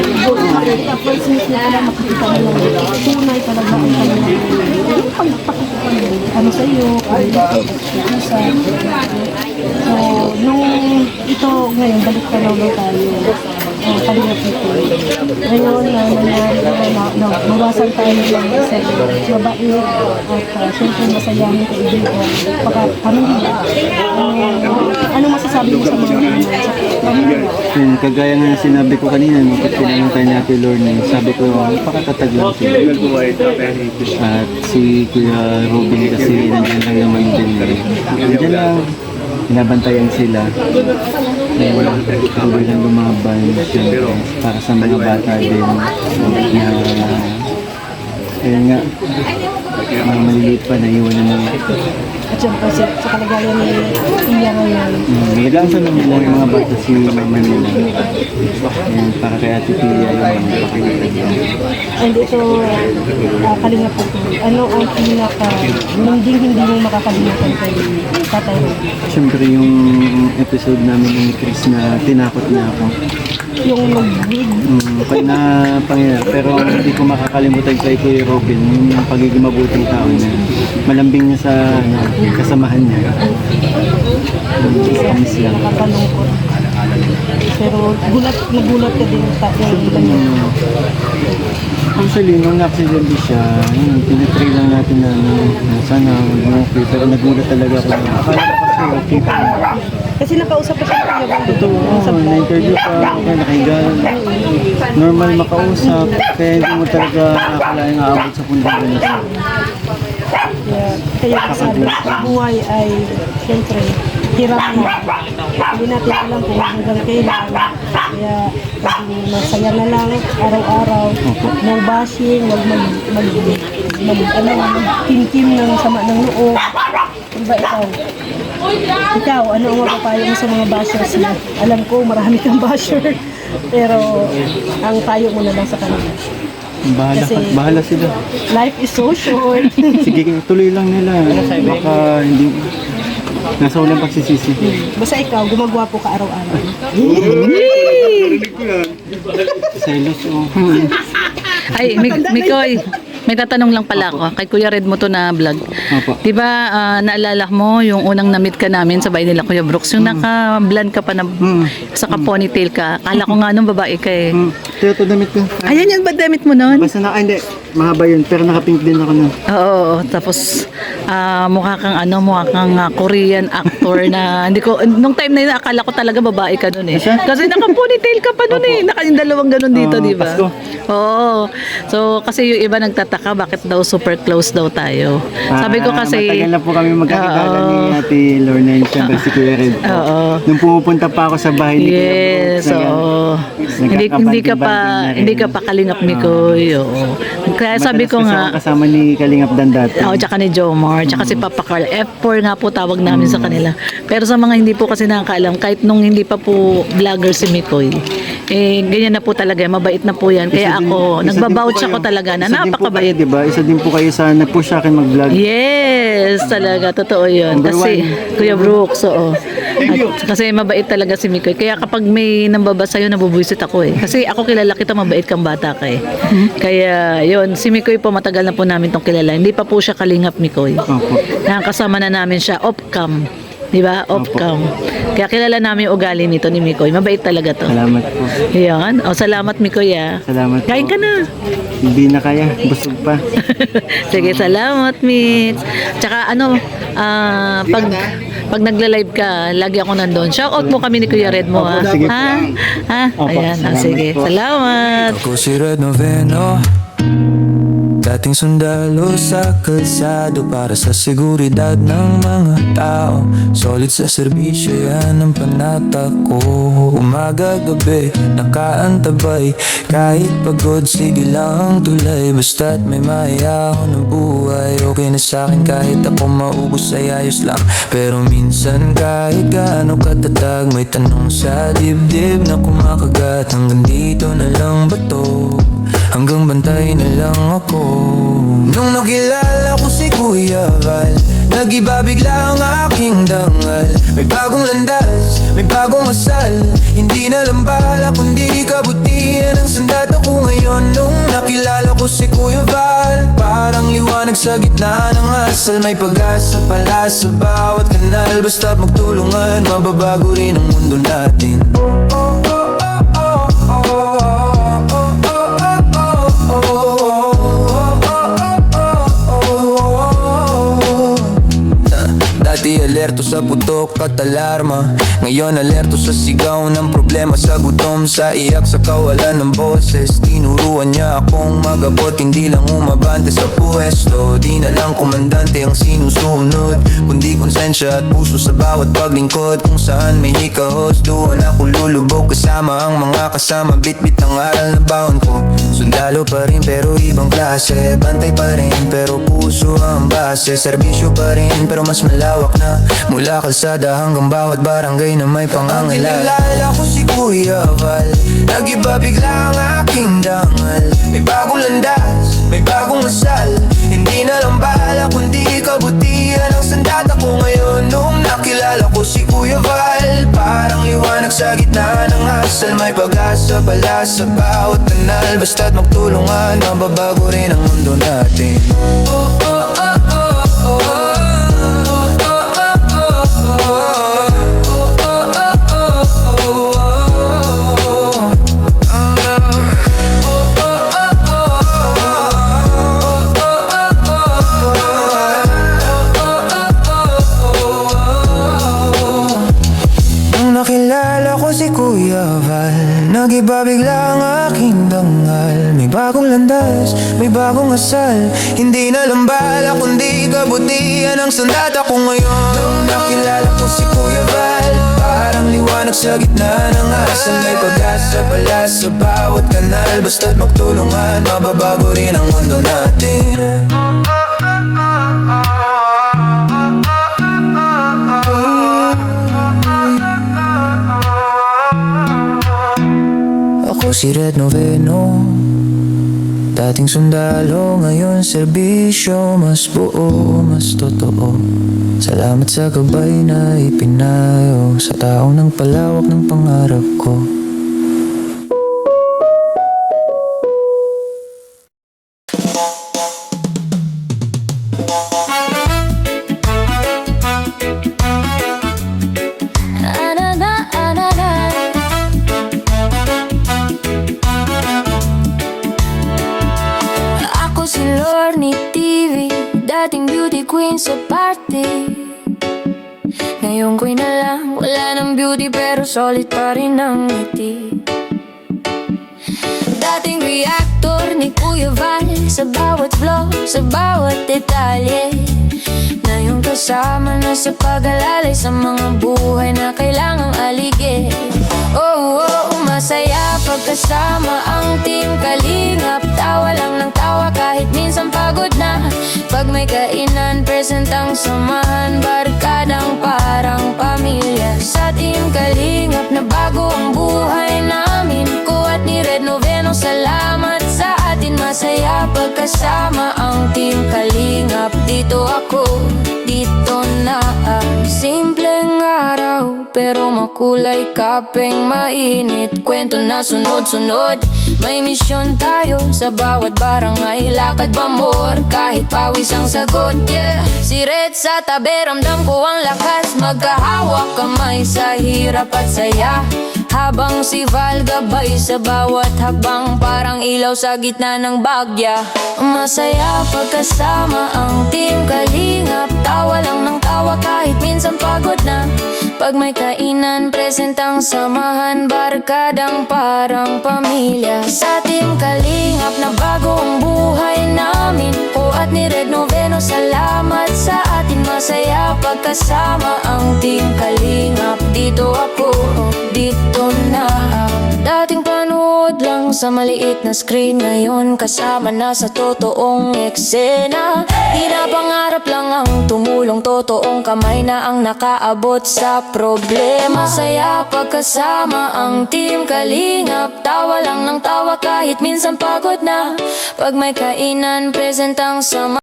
Tapos mismo na makikita mo lang tunay talaga ang kanilang ano sa iyo, so, nung ito ngayon, balik ka lang tayo. Kalinga people. Ngayon na nangyari na mawasan tayo ng isang babae at syempre masayahin ko ibig ko pamilya. Ano masasabi mo sa mga pamilya? Kagaya nga sinabi ko kanina, nung pinanguntay ni Ate Lorna, sabi ko, pakatatag lang sila. At si Kuya Robin kasi nandiyan lang naman din. Nandiyan lang, binabantayan sila. Tuloy lang lumaban para sa mga bata din na ayun nga, mga maliliit pa na iwan na mga At syempre sa kalagayan ni Iya ngayon. Malagang sa naman lang yung mga bata si Mama nila. Ayan, para kay Ate Pia yung mga pakikita. And ito, kalinga po ito. Ano ang pinaka, hindi mo makakalimutan kay Tatay Robin? Siyempre yung episode namin ni Chris na tinakot niya ako. Yung nag-big. Pag na pangyayari. Pero hindi ko makakalimutan kay Kuya Robin yung pagiging mabuting tao niya. Malambing niya sa kasamahan niya. Promise lang. Nakakalungkot. Pero nagulat ka din sa ganyan. Actually, nung na-accident siya, pinatry lang natin na sana okay. Pero nagulat talaga ako. Akala ko kasi okay pa. Kasi nakausap pa siya ng Kuya Bang. Ito, na-interview pa ako, nakahiga. Normal makausap, kaya hindi mo talaga akalain na aabot sa punto na siya. Kaya sabi, buhay ay siyempre hirap na. Hindi natin alam kung hanggang kailan. Kaya maging masaya na lang araw-araw. No bashing, magkinkim ng sama ng loob. Ano ba ikaw? Ikaw, ano ang mapapayo mo sa mga bashers na? Alam ko, marami kang basher. Pero ang payo mo na lang sa kanila. Bahala sila. Life is so short. Sige, tuloy lang nila. Baka hindi, nasa ulang pagsisisi. Basta ikaw, gumagwapo ka araw-araw. Selos, oh. Ay, Mikoy, may tatanong lang pala ako kay Kuya Red mo to na vlog. Opo. Diba, naalala mo yung unang na-meet ka namin sa bahay nila Kuya Brooks, yung naka-blonde ka pa na, saka ponytail ka. Kala ko nga nung babae ka eh. Kaya ito damit ko. Ayan yung ba damit mo nun? Basta hindi. Mahaba yun, pero naka-pink din ako nun. Oo, tapos mukha kang Korean actor na hindi ko nung time na yun akala ko talaga babae ka noon eh. Kasi naka-ponytail ka pa noon eh. Naka yung dalawang ganun dito, di ba? Pasko. Oo. So kasi yung iba nagtataka bakit daw super close daw tayo. Sabi ko kasi matagal na po kami magkakilala ni Ate Lorna and siyempre si Kuya Red po. Nung pumupunta pa ako sa bahay ni Kuya yes, oo. Hindi ka pa kalingap ni Koy. Oo. Kaya sabi ko nga kasama ni Kalingap Dan dati. Oo, tsaka ni Jomar, tsaka si Papa Carl. F4 nga po tawag namin sa kanila. Pero sa mga hindi po kasi nakakaalam, kahit nung hindi pa po vlogger si Mikoy, eh, ganyan na po talaga. Mabait na po yan. Kaya ako, nagbabouch ako talaga na napakabait. Diba? Isa din po kayo sa nag-push sa akin mag-vlog. Yes, talaga. Totoo yun. Kasi, Kuya Brooks, oo. At, kasi mabait talaga si Mikoy. Kaya kapag may nambaba sa'yo, nabubuisit ako eh. Kasi ako kilala kita, mabait kang bata ka eh. Kaya, yun, si Mikoy po, matagal na po namin tong kilala. Hindi pa po siya kalingap Mikoy. Opo. Nakakasama na namin siya off-cam. Diba? Off-cam. Kaya kilala namin yung ugali nito ni Mikoy. Mabait talaga to. Salamat po. Yan. O, salamat Mikoy ah. Salamat Kain po. ka na. Hindi na kaya. Busog pa. Sige, salamat, Mitch. Tsaka ano, pag nagla-live ka, lagi ako nandun. Shout out mo kami ni Kuya Red mo, ha? sige po. Ha? Ha? Opo, Ayan, salamat sige. po. Salamat. Ako si Red Noveno, dating sundalo sa kalsado para sa seguridad ng mga tao. Solid sa serbisyo, yan ang panata ko. Umaga gabi, nakaantabay. Kahit pagod, sige lang tulay. Basta't may maya ako ng buhay. Okay na sa'kin kahit ako maubos ay ayos lang. Pero minsan kahit gaano katatag, may tanong sa dibdib na kumakagat. Hanggang dito na lang ba to? Hanggang bantay na lang ako. Nung nakilala ko si Kuya Val, Nag-iba bigla ang aking dangal. May bagong landas, may bagong asal. Hindi na lang bala kundi kabutihan ang sandat ako ngayon. Nung nakilala ko si Kuya Val, parang liwanag sa gitna ng hasal. May pag-asa pala sa bawat kanal. Basta't magtulungan, mababago rin ang mundo natin. Dati alerto sa putok at alarma, ngayon alerto sa sigaw ng problema, sa gutom, sa iyak, sa kawalan ng boses. Tinuruan niya akong magabot, hindi lang umabante sa puwesto. Di na lang komandante ang sinusunod, kundi konsensya at puso sa bawat paglingkod. Kung saan may hikahos, doon ako lulubog kasama ang mga kasama. Bit-bit ang aral na baon ko. Sundalo pa rin pero ibang klase, bantay pa rin pero puso ang base. Serbisyo pa rin pero mas malawak na, mula kalsada hanggang bawat barangay na may pangangailangan. Ang kilala ko si Kuya Val, nag-iba bigla ang aking dangal. May bagong landas, may bagong asal. Hindi na lang bala kundi kabutihan ang sandat ako ngayon. Nung nakilala ko si Kuya Val, parang liwanag sa gitna ng hasal. May pag-asa pala sa bawat kanal. Basta't magtulungan, mababago rin ang mundo natin. Nakilala ko si Kuya Val, nag-iba bigla ang aking dangal. May bagong landas, may bagong asal. Hindi na lang bala kundi kabutihan ang sandat ako ngayon. Nung nakilala ko si Kuya Val, parang liwanag sa gitna ng asal. May pag-asa pala sa bawat kanal. Basta't magtulungan, mababago rin ang mundo natin. Ako si Red Noveno, dating sundalo, ngayon serbisyo. Mas buo, mas totoo. Salamat sa gabay na ipinayo sa taong nang palawak ng pangarap ko. Ako si Lorne TV, dating beauty queen sa party. Ngayon ko'y na lang, wala ng beauty pero solid pa rin ang ngiti. Dating reactor ni Kuya Val, sa bawat vlog, sa bawat detalye. Ngayon kasama na sa pag-alalay sa mga buhay na kailangang aligid. Oh, oh, masaya pagkasama ang team Kalingap. Tawa lang ng tawa kahit minsan pagod na. Pag may kainan, present ang samahan. Barkadang parang pamilya. Sa team Kalingap na bago ang buhay namin. Ko at ni Red Noveno, salamat sa atin. Masaya pagkasama ang team Kalingap. Dito ako, dito na. Simpleng araw pero makulay, kapeng mainit. Kwento na sunod-sunod, may misyon tayo sa bawat barangay. Lakad ba more, kahit pawis ang sagot, yeah. Si Red sa tabi, ramdam ko ang lakas. Magkahawak kamay sa hirap at saya, habang si Val gabay sa bawat habang. Parang ilaw sa gitna ng bagya. Masaya pagkasama ang team Kalingap. Tawa lang ng tawa kahit minsan pagod na. Pag may kainan, present ang samahan. Barkadang parang pamilya. Sa team Kalingap na bago ang buhay namin. Ko at ni Red Noveno, salamat sa atin. Masaya pagkasama ang team Kalingap. Dito ako, dito na. Dating panood lang sa maliit na screen, ngayon kasama na sa totoong eksena. Di na pangarap lang ang tumulong, totoong kamay na ang nakaabot sa problema. Saya pagkasama ang team Kalingap. Tawa lang ng tawa kahit minsan pagod na. Pag may kainan, present ang sama.